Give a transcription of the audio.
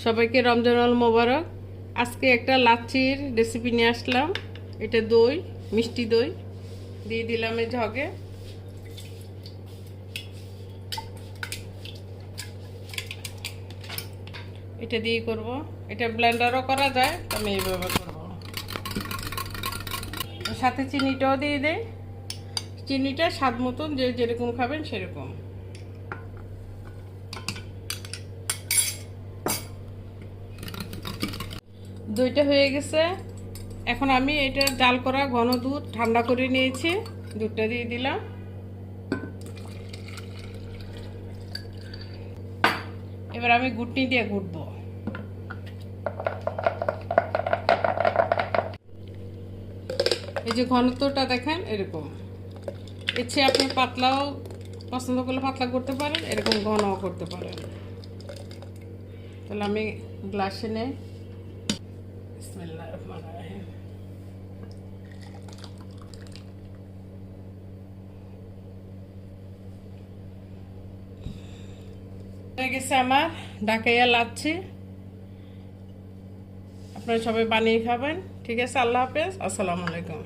সবাইকে রমজানুল মোবারক। আজকে একটা লাচ্ছির রেসিপি নিয়ে আসলাম। এটা দই, মিষ্টি দই দিয়ে দিলাম এই জগে। এটা দিয়ে করব। এটা ব্লেন্ডারও করা যায়, আমি এইভাবে করব। সাথে চিনিটাও দিয়ে দেই। চিনিটা স্বাদ মতন, যে যেরকম খাবেন সেরকম। দইটা হয়ে গেছে। এখন আমি এটা জাল করা ঘন দুধ ঠান্ডা করে নিয়েছি, দুধটা দিয়ে দিলাম। এবার আমি ঘুটনি দিয়ে ঘুটবো। এই যে ঘনত্বটা দেখেন, এরকম। ইচ্ছে আপনি পাতলাও পছন্দ করলে পাতলা করতে পারেন, এরকম ঘনও করতে পারেন। তাহলে আমি গ্লাসে নেই। বিসমিল্লাহির রহমানির রহিম। হয়ে গেছে আমার ঢাকাইয়া লাচ্ছি। আপনারা সবাই বানিয়ে খাবেন। ঠিক আছে, আল্লাহ হাফেজ, আসসালামু আলাইকুম।